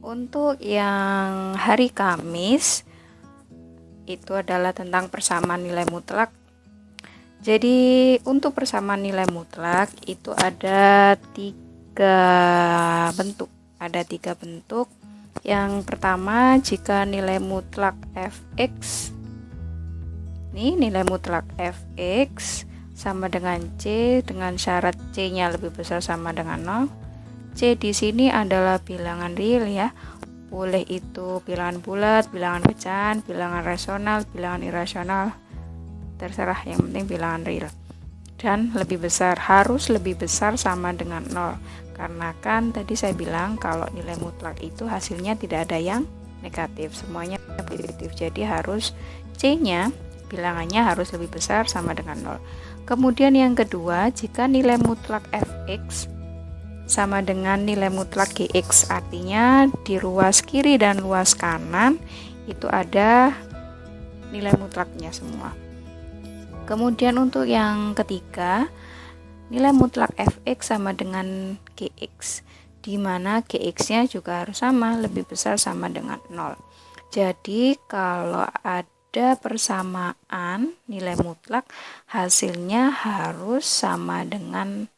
Untuk yang hari Kamis itu adalah tentang persamaan nilai mutlak. Jadi untuk persamaan nilai mutlak itu ada tiga bentuk. Yang pertama, jika nilai mutlak fx, ini nilai mutlak fx sama dengan c dengan syarat c-nya lebih besar sama dengan 0. C di sini adalah bilangan real ya. Boleh itu bilangan bulat, bilangan pecahan, bilangan rasional, bilangan irasional. Terserah, yang penting bilangan real. Dan lebih besar, harus lebih besar sama dengan 0. Karena kan tadi saya bilang kalau nilai mutlak itu hasilnya tidak ada yang negatif, semuanya positif. Jadi harus C-nya, bilangannya harus lebih besar sama dengan 0. Kemudian yang kedua, jika nilai mutlak fx sama dengan nilai mutlak gx, artinya di ruas kiri dan ruas kanan itu ada nilai mutlaknya semua. Kemudian untuk yang ketiga, nilai mutlak fx sama dengan gx, di mana gx-nya juga harus sama, lebih besar sama dengan 0. Jadi kalau ada persamaan nilai mutlak, hasilnya harus sama dengan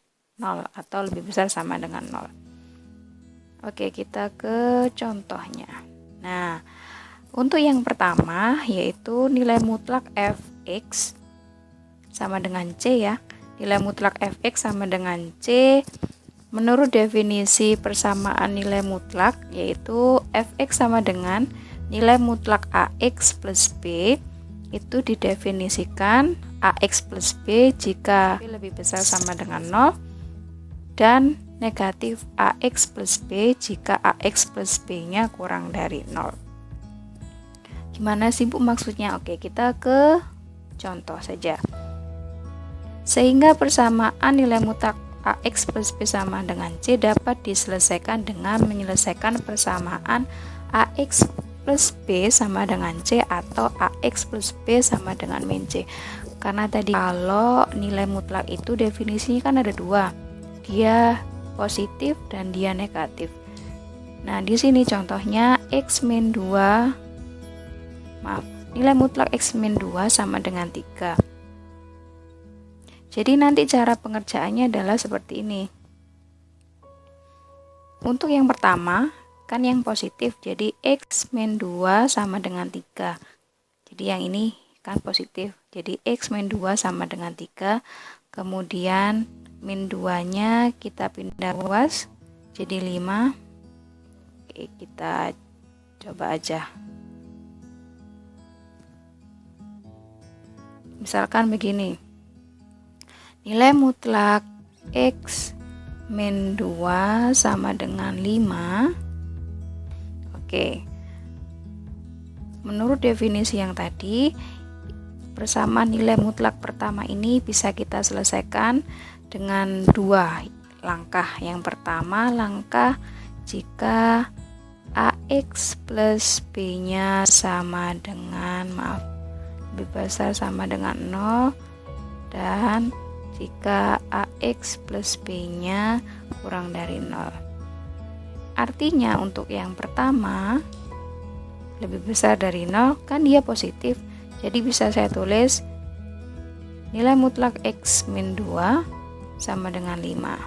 0 atau lebih besar sama dengan 0. Oke, kita ke contohnya. Nah, untuk yang pertama yaitu nilai mutlak fx sama dengan c ya. Nilai mutlak fx sama dengan c menurut definisi persamaan nilai mutlak yaitu fx sama dengan nilai mutlak ax plus b. Itu didefinisikan ax plus b jika b lebih besar sama dengan 0 dan negatif ax plus b jika ax plus b nya kurang dari 0. Gimana sih Bu maksudnya? Oke, kita ke contoh saja. Sehingga persamaan nilai mutlak ax plus b sama dengan c dapat diselesaikan dengan menyelesaikan persamaan ax plus b sama dengan c atau ax plus b sama dengan min c. Karena tadi kalau nilai mutlak itu definisinya kan ada dua, dia positif dan dia negatif. Nah di sini contohnya nilai mutlak x min 2 sama dengan 3. Jadi nanti cara pengerjaannya adalah seperti ini. Untuk yang pertama kan yang positif, jadi x min 2 sama dengan 3. Jadi yang ini kan positif, jadi x min 2 sama dengan 3. Kemudian min 2 nya kita pindah ruas jadi 5. Oke, kita coba aja. Misalkan begini, nilai mutlak x min 2 sama dengan 5. Oke, menurut definisi yang tadi, persamaan nilai mutlak pertama ini bisa kita selesaikan dengan dua langkah. Yang pertama, langkah jika ax plus b nya sama dengan lebih besar sama dengan 0 dan jika ax plus b nya kurang dari 0. Artinya untuk yang pertama lebih besar dari 0 kan dia positif, jadi bisa saya tulis nilai mutlak x min 2 sama dengan 5.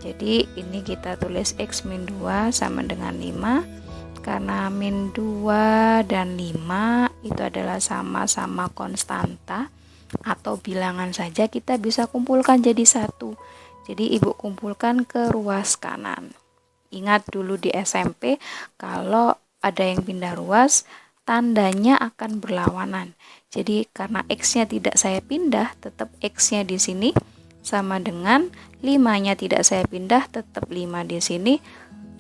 Jadi ini kita tulis x min 2 sama dengan 5 karena min 2 dan 5 itu adalah sama-sama konstanta atau bilangan saja, kita bisa kumpulkan jadi satu. Jadi ibu kumpulkan ke ruas kanan. Ingat dulu di SMP kalau ada yang pindah ruas tandanya akan berlawanan. Jadi karena x-nya tidak saya pindah, tetap x-nya di sini sama dengan 5-nya tidak saya pindah, tetap 5 di sini.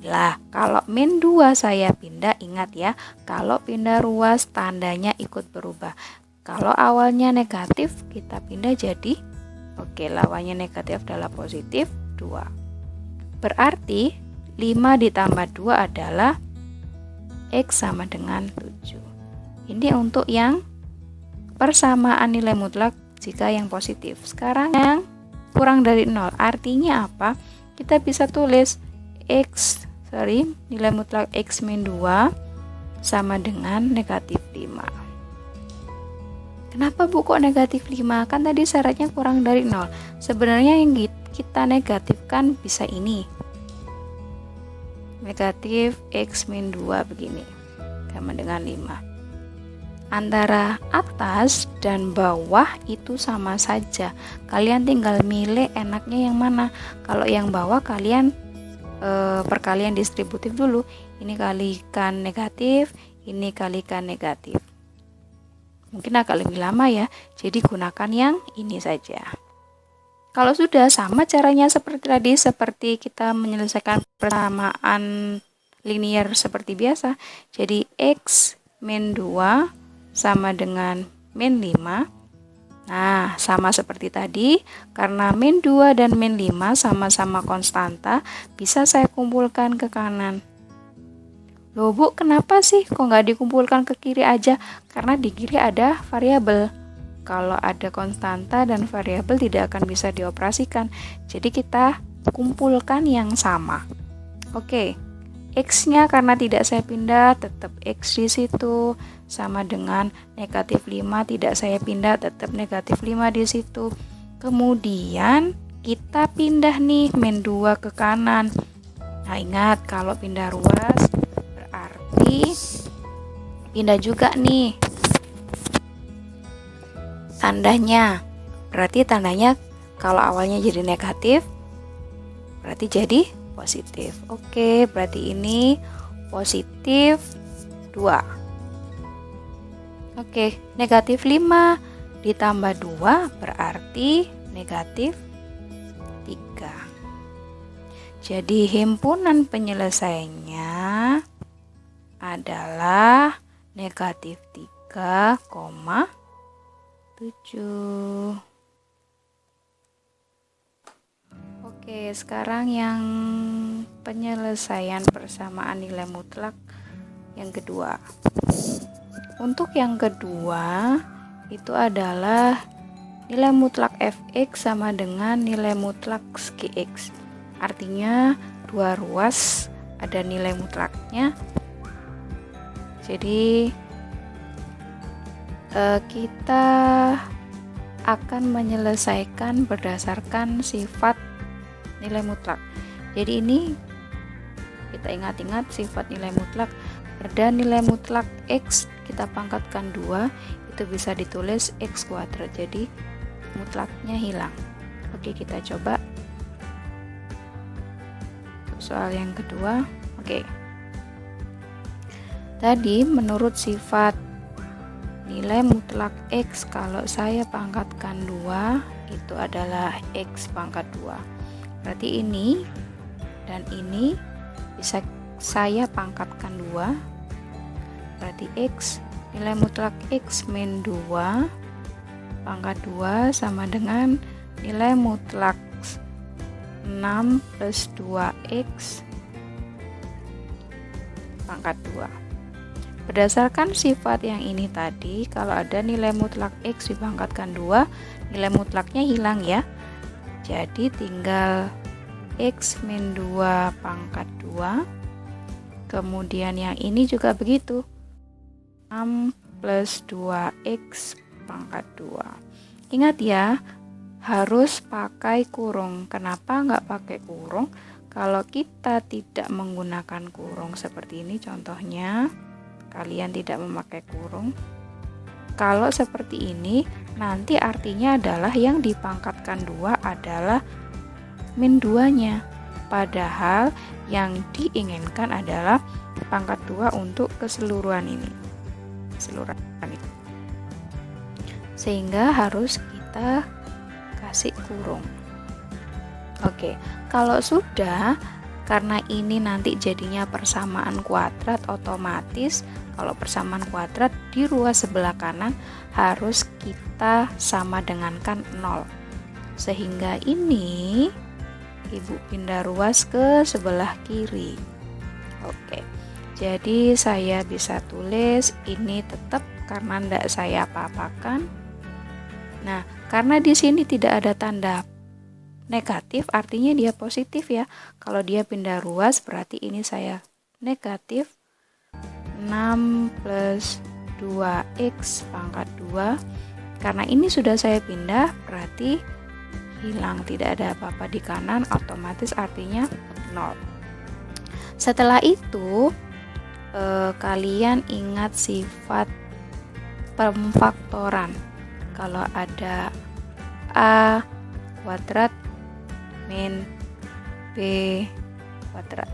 Lah, kalau min 2 saya pindah, ingat ya, kalau pindah ruas tandanya ikut berubah. Kalau awalnya negatif, kita pindah jadi lawannya negatif adalah positif 2. Berarti 5 ditambah 2 adalah x sama dengan 7. Ini untuk yang persamaan nilai mutlak jika yang positif. Sekarang yang kurang dari 0, artinya apa? Kita bisa tulis x nilai mutlak X min 2 sama dengan negatif 5. Kenapa Bu kok negatif 5? Kan tadi syaratnya kurang dari 0. Sebenarnya yang kita negatifkan bisa ini. Negatif X min 2 begini. Sama dengan 5. Antara atas dan bawah itu sama saja. Kalian tinggal milih enaknya yang mana. Kalau yang bawah kalian perkalian distributif dulu. Ini kalikan negatif, ini kalikan negatif. Mungkin agak lebih lama ya. Jadi gunakan yang ini saja. Kalau sudah sama caranya seperti tadi, seperti kita menyelesaikan persamaan linear seperti biasa. Jadi X min 2 sama dengan min 5. Nah, sama seperti tadi, karena min 2 dan min 5 sama-sama konstanta, bisa saya kumpulkan ke kanan. Loh Bu, kenapa sih kok nggak dikumpulkan ke kiri aja? Karena di kiri ada variabel. Kalau ada konstanta dan variabel tidak akan bisa dioperasikan. Jadi kita kumpulkan yang sama. Oke. X-nya karena tidak saya pindah, tetap X di situ, sama dengan negatif 5, tidak saya pindah, tetap negatif 5 di situ. Kemudian kita pindah nih min 2 ke kanan. Nah, ingat kalau pindah ruas berarti pindah juga nih tandanya. Berarti tandanya kalau awalnya jadi negatif, berarti jadi positif. Oke, berarti ini positif 2. Oke, negatif 5 ditambah 2 berarti negatif 3. Jadi himpunan penyelesaiannya adalah negatif 3,7. Oke, sekarang yang penyelesaian persamaan nilai mutlak yang kedua. Untuk yang kedua itu adalah nilai mutlak fx sama dengan nilai mutlak gx. Artinya dua ruas ada nilai mutlaknya. Jadi kita akan menyelesaikan berdasarkan sifat nilai mutlak. Jadi ini kita ingat-ingat sifat nilai mutlak. Pada nilai mutlak X kita pangkatkan 2, itu bisa ditulis X kuadrat. Jadi mutlaknya hilang. Oke, kita coba soal yang kedua. Oke, tadi menurut sifat nilai mutlak X, kalau saya pangkatkan 2 itu adalah X pangkat 2. Berarti ini dan ini bisa saya pangkatkan 2. Berarti X, nilai mutlak X min 2 pangkat 2 sama dengan nilai mutlak 6 plus 2X pangkat 2. Berdasarkan sifat yang ini tadi, kalau ada nilai mutlak X dipangkatkan 2, nilai mutlaknya hilang ya. Jadi tinggal X min 2 pangkat 2. Kemudian yang ini juga begitu. 6 plus 2X pangkat 2. Ingat ya, harus pakai kurung. Kenapa nggak pakai kurung? Kalau kita tidak menggunakan kurung seperti ini contohnya, kalian tidak memakai kurung. Kalau seperti ini, nanti artinya adalah yang dipangkatkan 2 adalah min 2-nya. Padahal yang diinginkan adalah pangkat 2 untuk keseluruhan ini. Sehingga harus kita kasih kurung. Oke, kalau sudah, karena ini nanti jadinya persamaan kuadrat, otomatis kalau persamaan kuadrat di ruas sebelah kanan harus kita sama dengankan 0. Sehingga ini Ibu pindah ruas ke sebelah kiri. Oke, jadi saya bisa tulis ini tetap karena tidak saya apa-apakan. Nah, karena di sini tidak ada tanda negatif artinya dia positif ya. Kalau dia pindah ruas berarti ini saya negatif 6 plus 2x pangkat 2. Karena ini sudah saya pindah berarti hilang, tidak ada apa-apa di kanan, otomatis artinya 0. Setelah itu kalian ingat sifat pemfaktoran. Kalau ada A kuadrat min B kuadrat,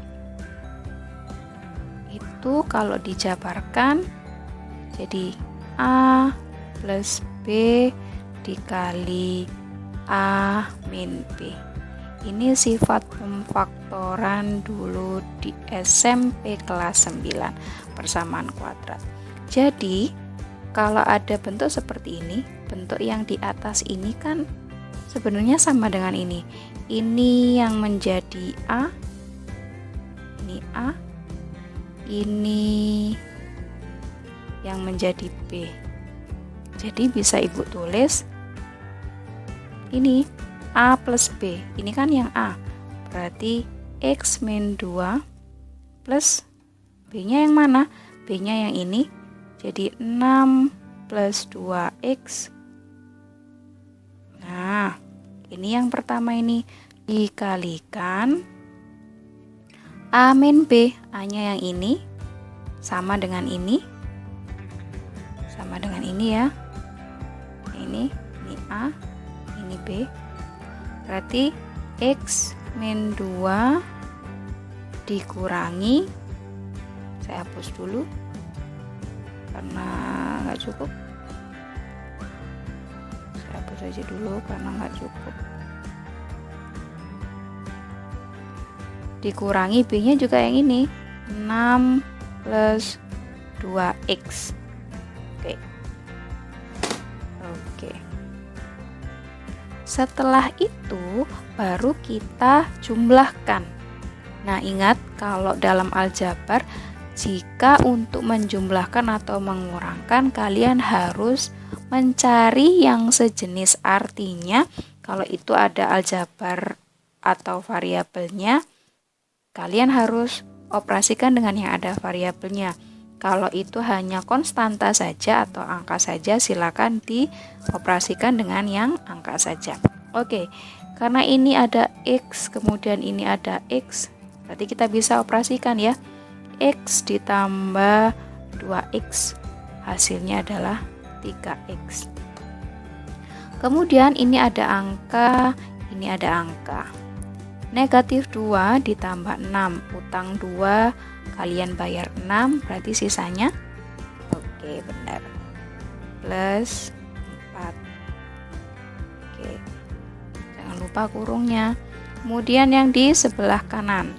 itu kalau dijabarkan jadi A plus B dikali A min B. Ini sifat pemfaktoran dulu di SMP kelas 9, persamaan kuadrat. Jadi kalau ada bentuk seperti ini, bentuk yang di atas ini kan sebenarnya sama dengan ini. Ini yang menjadi A, ini A, ini yang menjadi B. Jadi bisa Ibu tulis ini A plus B, ini kan yang A, berarti X min 2 plus B nya yang mana? B nya yang ini, jadi 6 plus 2X. Nah, ini yang pertama ini dikalikan A min B, A nya yang ini sama dengan ini, sama dengan ini ya, ini A, ini B, berarti X min 2 dikurangi, saya hapus dulu karena nggak cukup, saya hapus aja dulu karena nggak cukup, dikurangi B nya juga yang ini 6 plus 2X. Oke. Setelah itu baru kita jumlahkan. Nah, ingat kalau dalam aljabar jika untuk menjumlahkan atau mengurangkan kalian harus mencari yang sejenis, artinya kalau itu ada aljabar atau variabelnya kalian harus operasikan dengan yang ada variabelnya. Kalau itu hanya konstanta saja atau angka saja, silakan dioperasikan dengan yang angka saja. Oke, karena ini ada X, kemudian ini ada X, berarti kita bisa operasikan ya. X ditambah 2X, hasilnya adalah 3X. Kemudian ini ada angka, ini ada angka. Negatif 2 ditambah 6, utang 2, kalian bayar 6, berarti sisanya, oke benar, plus 4. Oke, jangan lupa kurungnya. Kemudian yang di sebelah kanan,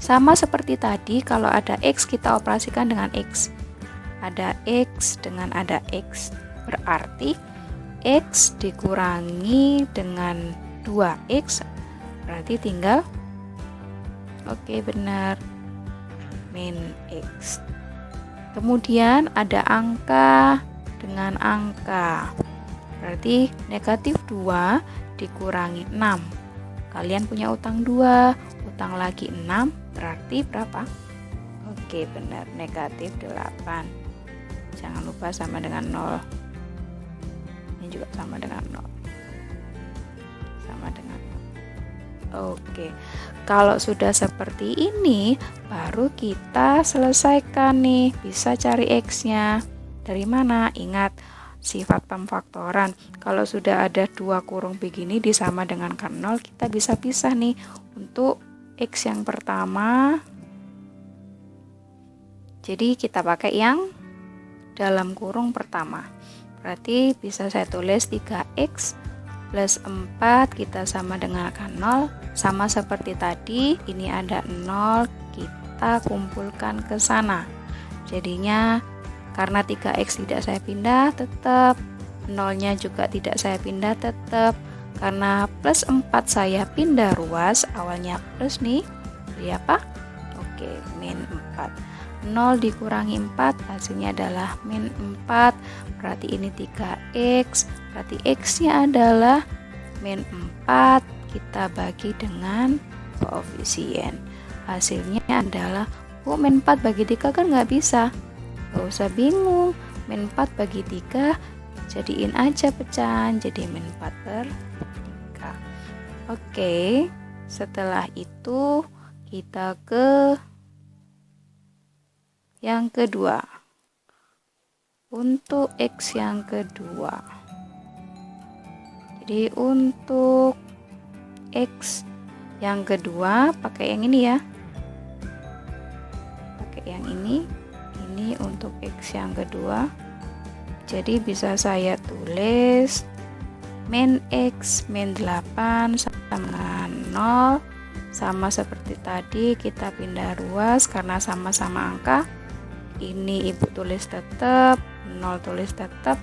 sama seperti tadi, kalau ada X kita operasikan dengan X. Ada X dengan ada X, berarti X dikurangi dengan 2X, berarti tinggal, oke benar, min X. Kemudian ada angka dengan angka, berarti negatif 2 dikurangi 6, kalian punya utang 2, utang lagi 6, berarti berapa? Oke benar, negatif 8. Jangan lupa sama dengan 0, ini juga sama dengan 0, sama dengan 0. Oke, kalau sudah seperti ini baru kita selesaikan nih, bisa cari X-nya dari mana? Ingat sifat pemfaktoran, kalau sudah ada 2 kurung begini disama dengan kan 0, kita bisa pisah nih. Untuk X yang pertama, jadi kita pakai yang dalam kurung pertama, berarti bisa saya tulis 3X plus 4, kita sama dengan kan 0, sama seperti tadi, ini ada 0, kita kumpulkan ke sana. Jadinya karena 3X tidak saya pindah, tetap 0-nya juga tidak saya pindah, tetap. Karena plus 4 saya pindah ruas, awalnya plus nih, jadi apa? Oke, min 4. 0 dikurangi 4, hasilnya adalah min 4, berarti ini 3X, berarti X-nya adalah min 4, kita bagi dengan koefisien. Hasilnya adalah min 4 bagi 3 kan nggak bisa, nggak usah bingung. Min 4 bagi 3 jadiin aja pecahan, jadi min 4 per 3. Oke, setelah itu kita ke yang kedua. Untuk X yang kedua, jadi untuk X yang kedua pakai yang ini ya, pakai yang ini untuk X yang kedua. Jadi bisa saya tulis min X min 8 sama dengan 0, sama seperti tadi kita pindah ruas karena sama-sama angka. Ini ibu tulis tetap, 0 tulis tetap.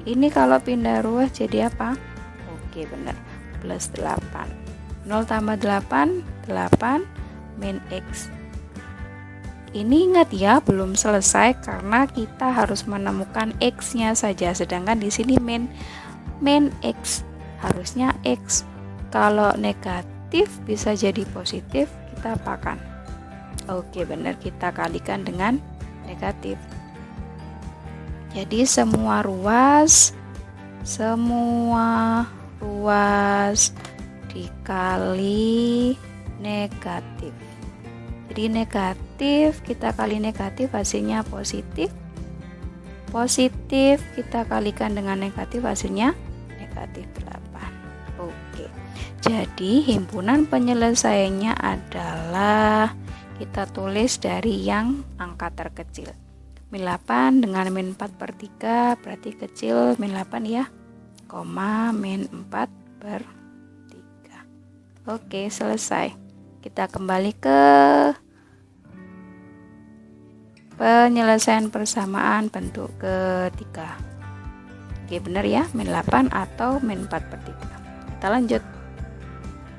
Ini kalau pindah ruas jadi apa? Oke, benar, plus 8. 0 tambah 8, 8 min X. Ini ingat ya, belum selesai karena kita harus menemukan X-nya saja, sedangkan di sini min X, harusnya X. Kalau negatif bisa jadi positif, kita apakan? Oke, benar, kita kalikan dengan negatif. Jadi semua ruas dikali negatif. Jadi negatif kita kali negatif hasilnya positif. Positif kita kalikan dengan negatif hasilnya negatif 8. Oke. Jadi himpunan penyelesaiannya adalah kita tulis dari yang angka terkecil. Min 8 dengan min 4 per 3 berarti kecil min 8 ya, koma min 4 per 3. Oke, selesai. Kita kembali ke penyelesaian persamaan bentuk ketiga. Oke, benar ya, min 8 atau min 4 per 3. Kita lanjut.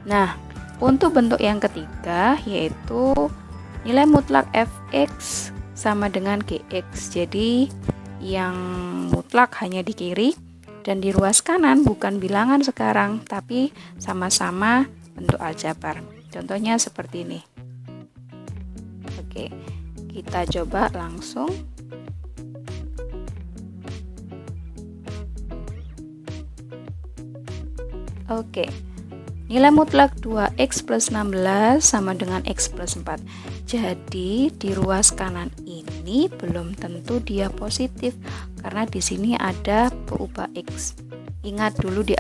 Nah, untuk bentuk yang ketiga yaitu nilai mutlak fx sama dengan gx. Jadi yang mutlak hanya di kiri dan di ruas kanan bukan bilangan sekarang, tapi sama-sama bentuk aljabar. Contohnya seperti ini. Oke, kita coba langsung. Oke. Nilai mutlak 2x plus 16 sama dengan x plus 4. Jadi di ruas kanan ini belum tentu dia positif karena di sini ada peubah x. Ingat dulu di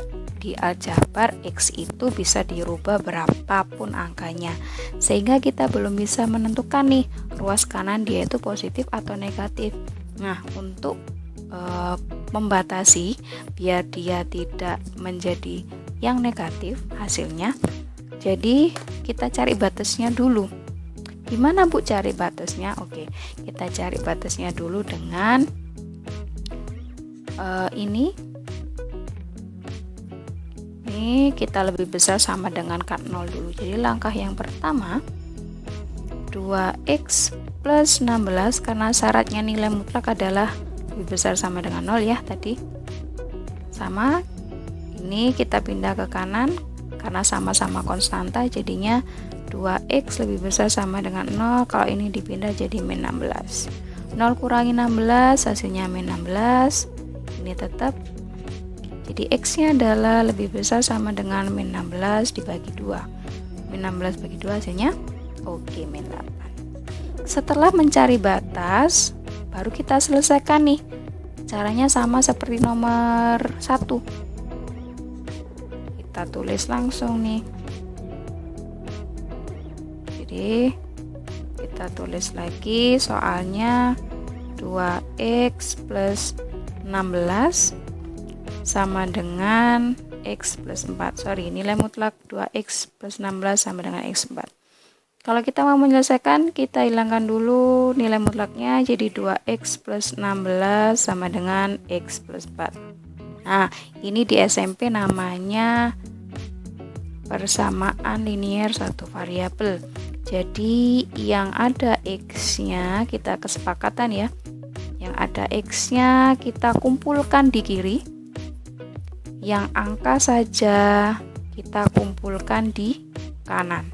aljabar x itu bisa dirubah berapapun angkanya. Sehingga kita belum bisa menentukan nih ruas kanan dia itu positif atau negatif. Nah, untuk membatasi biar dia tidak menjadi yang negatif hasilnya, jadi kita cari batasnya dulu. Gimana Bu cari batasnya? Oke, kita cari batasnya dulu dengan ini kita lebih besar sama dengan kat 0 dulu. Jadi langkah yang pertama 2x plus 16 karena syaratnya nilai mutlak adalah lebih besar sama dengan 0 ya tadi. Sama ini kita pindah ke kanan karena sama-sama konstanta, jadinya 2x lebih besar sama dengan 0. Kalau ini dipindah jadi min 16. 0 kurangi 16 hasilnya min 16. Ini tetap. Jadi x-nya adalah lebih besar sama dengan min 16 dibagi 2. Min 16 bagi 2 hasilnya oke, min 8. Setelah mencari batas, baru kita selesaikan nih. Caranya sama seperti nomor 1. Kita tulis langsung nih. Jadi kita tulis lagi soalnya 2x plus 16 sama dengan x plus 4. Nilai mutlak 2x plus 16 sama dengan x 4. Kalau kita mau menyelesaikan, kita hilangkan dulu nilai mutlaknya, jadi 2x plus 16 sama dengan x plus 4. Nah, ini di SMP namanya persamaan linier satu variabel. Jadi yang ada x-nya kita kesepakatan ya. Yang ada x-nya kita kumpulkan di kiri. Yang angka saja kita kumpulkan di kanan.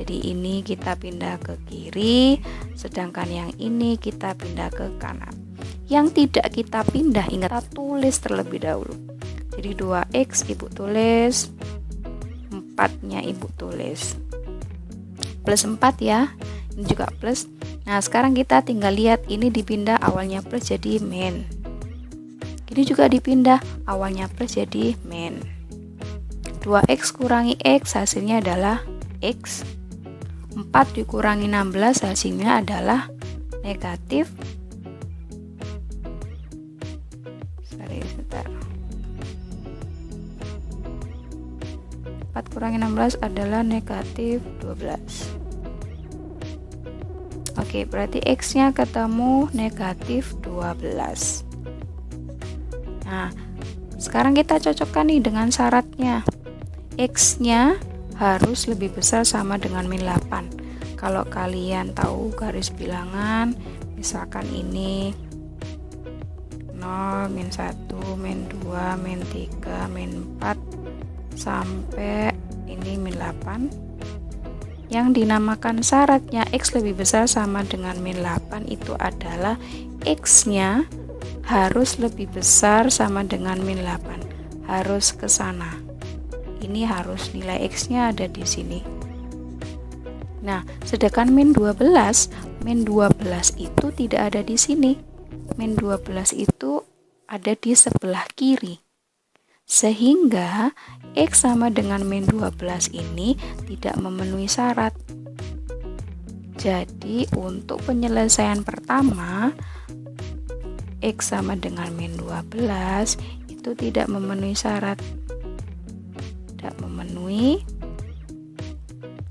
Jadi ini kita pindah ke kiri, sedangkan yang ini kita pindah ke kanan. Yang tidak kita pindah, ingat, kita tulis terlebih dahulu. Jadi 2x Ibu tulis, 4-nya Ibu tulis. Plus 4 ya, ini juga plus. Nah sekarang kita tinggal lihat, ini dipindah awalnya plus jadi min. Ini juga dipindah awalnya plus jadi min. 2x kurangi x hasilnya adalah x. 4 dikurangi 16 hasilnya adalah negatif. Sebentar. 4 kurangi 16 adalah negatif 12. Oke, berarti x nya ketemu negatif 12. Nah sekarang kita cocokkan nih dengan syaratnya. X nya harus lebih besar sama dengan min 8. Kalau kalian tahu garis bilangan, misalkan ini 0, min 1, min 2, min 3, min 4 sampai ini min 8. Yang dinamakan syaratnya X lebih besar sama dengan min 8 itu adalah X nya harus lebih besar sama dengan min 8. Harus ke sana. Ini harus nilai X nya ada di sini. Nah sedangkan min 12 itu tidak ada di sini. Min 12 itu ada di sebelah kiri, sehingga X sama dengan min 12 ini tidak memenuhi syarat. Jadi untuk penyelesaian pertama, X sama dengan min 12 itu tidak memenuhi syarat. Tidak memenuhi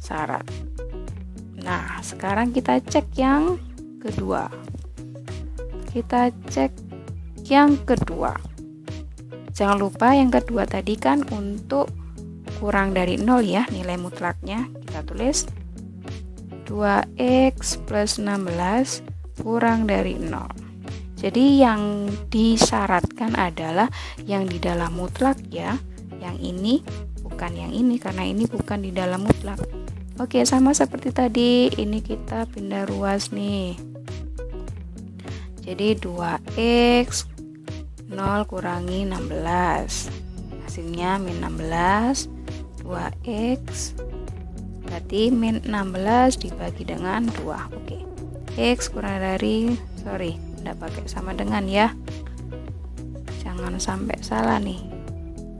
syarat. Nah sekarang kita cek yang kedua. Kita cek yang kedua. Jangan lupa yang kedua tadi kan untuk kurang dari 0 ya, nilai mutlaknya. Kita tulis 2x plus 16 kurang dari 0. Jadi yang disyaratkan adalah yang di dalam mutlak ya. Yang ini bukan yang ini, karena ini bukan di dalam mutlak. Oke, sama seperti tadi, ini kita pindah ruas nih. Jadi 2x 0 kurangi 16 hasilnya min 16. 2x berarti min 16 dibagi dengan 2. Oke, x kurang dari, tidak pakai sama dengan ya, jangan sampai salah nih.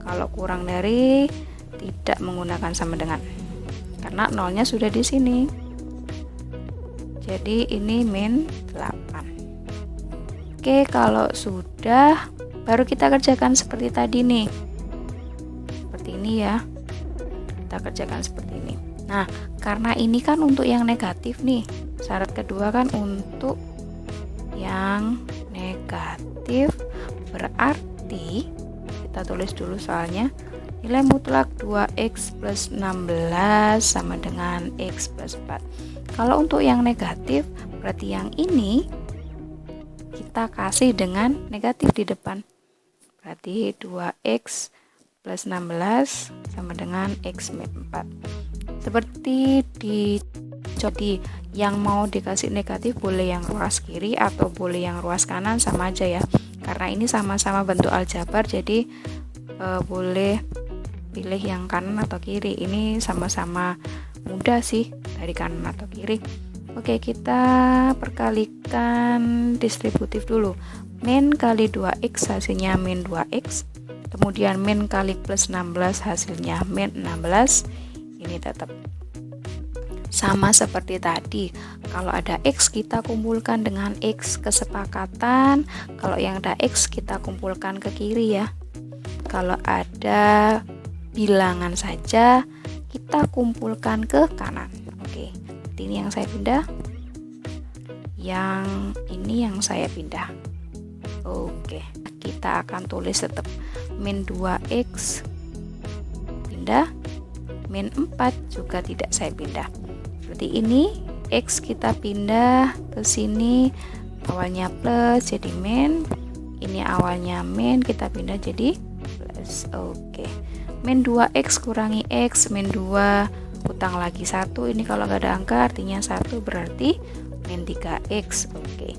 Kalau kurang dari tidak menggunakan sama dengan, karena nolnya sudah di sini. Jadi ini min 8. Oke, kalau sudah baru kita kerjakan seperti tadi nih. Seperti ini ya. Kita kerjakan seperti ini. Nah, karena ini kan untuk yang negatif nih. Syarat kedua kan untuk yang negatif, berarti kita tulis dulu soalnya. Nilai mutlak 2x plus 16 sama dengan x plus 4. Kalau untuk yang negatif, berarti yang ini kita kasih dengan negatif di depan. Berarti 2x plus 16 sama dengan x min 4. Seperti jadi yang mau dikasih negatif boleh yang ruas kiri atau boleh yang ruas kanan, sama aja ya. Karena ini sama-sama bentuk aljabar, jadi boleh pilih yang kanan atau kiri. Ini sama-sama mudah sih, dari kanan atau kiri. Oke, kita perkalikan distributif dulu. Min kali 2x hasilnya min 2x. Kemudian min kali plus 16 hasilnya min 16. Ini tetap sama seperti tadi. Kalau ada x kita kumpulkan dengan x kesepakatan. Kalau yang ada x kita kumpulkan ke kiri ya. Kalau ada bilangan saja kita kumpulkan ke kanan. Oke, ini yang saya pindah, yang ini yang saya pindah. Oke, kita akan tulis tetap min 2x pindah, min 4 juga tidak saya pindah. Seperti ini, x kita pindah ke sini, awalnya plus jadi min, ini awalnya min, kita pindah jadi plus. Oke, min 2x kurangi x, min 2 utang lagi 1, ini kalau nggak ada angka artinya 1 berarti min 3x. Oke.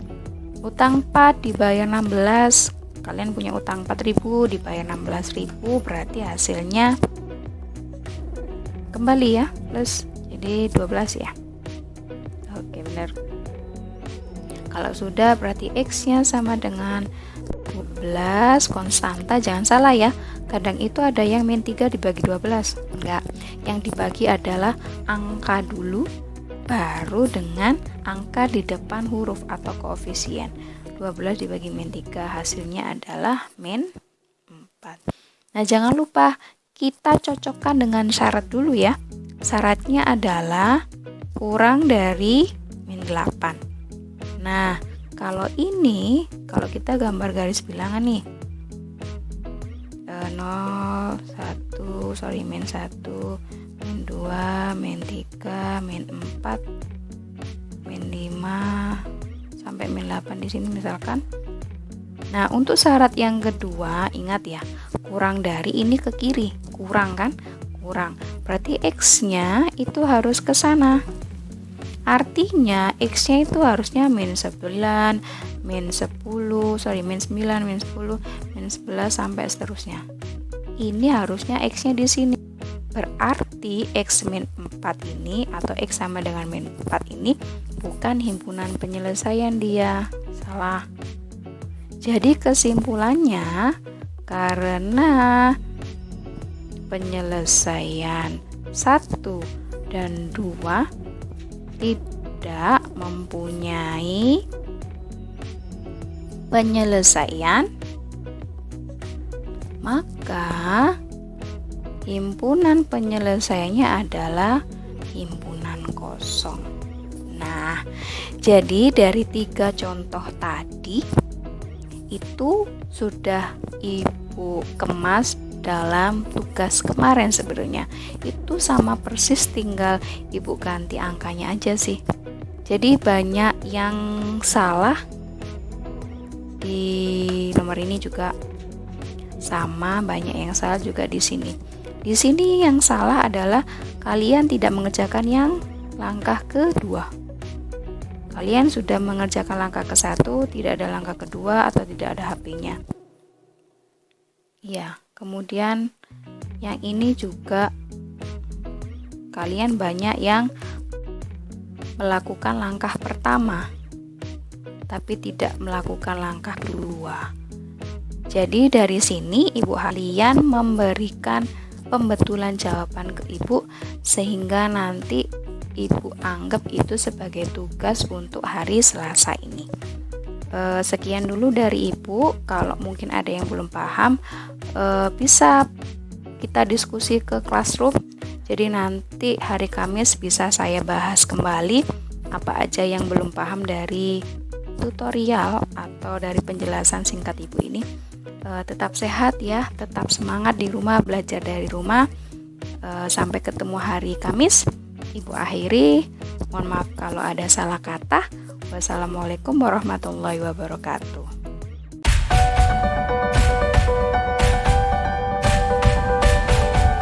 Utang 4 dibayar 16, kalian punya utang 4.000 dibayar 16.000 berarti hasilnya kembali ya plus, jadi 12 ya. Oke, benar. Kalau sudah berarti x nya sama dengan 12 konstanta, jangan salah ya, kadang itu ada yang min 3 dibagi 12, enggak, yang dibagi adalah angka dulu baru dengan angka di depan huruf atau koefisien. 12 dibagi min 3 hasilnya adalah min 4. Nah, jangan lupa kita cocokkan dengan syarat dulu ya. Syaratnya adalah kurang dari min 8. Nah, kalau ini, kalau kita gambar garis bilangan nih, 0, 1, min 1, min 2, min 3, min 4, min 5, sampai min 8 di sini misalkan. Nah, untuk syarat yang kedua, ingat ya, kurang dari ini ke kiri, kurang kan? Kurang. Berarti x-nya itu harus ke sana. Artinya x-nya itu harusnya min 9, min 10, min 9, min 10, min 11 sampai seterusnya. Ini harusnya x-nya di sini. Berarti x min 4 ini atau x sama dengan min 4 ini bukan himpunan penyelesaian dia. Salah. Jadi kesimpulannya, karena penyelesaian 1 dan 2 tidak mempunyai penyelesaian, maka himpunan penyelesaiannya adalah himpunan kosong. Nah, jadi dari 3 contoh tadi itu sudah Ibu kemas dalam tugas kemarin sebenarnya. Itu sama persis, tinggal Ibu ganti angkanya aja sih. Jadi banyak yang salah di nomor ini juga sama, banyak yang salah juga di sini. Di sini yang salah adalah kalian tidak mengerjakan yang langkah kedua. Kalian sudah mengerjakan langkah ke-1, tidak ada langkah kedua atau tidak ada HP-nya. Ya, kemudian yang ini juga kalian banyak yang melakukan langkah pertama tapi tidak melakukan langkah kedua. Jadi dari sini Ibu Halian memberikan pembetulan jawaban ke Ibu sehingga nanti Ibu anggap itu sebagai tugas untuk hari Selasa ini. Sekian dulu dari Ibu. Kalau mungkin ada yang belum paham, bisa kita diskusi ke classroom. Jadi nanti hari Kamis bisa saya bahas kembali apa aja yang belum paham dari tutorial atau dari penjelasan singkat Ibu ini. Tetap sehat ya, tetap semangat di rumah, belajar dari rumah. Sampai ketemu hari Kamis. Ibu akhiri, mohon maaf kalau ada salah kata. Wassalamualaikum warahmatullahi wabarakatuh.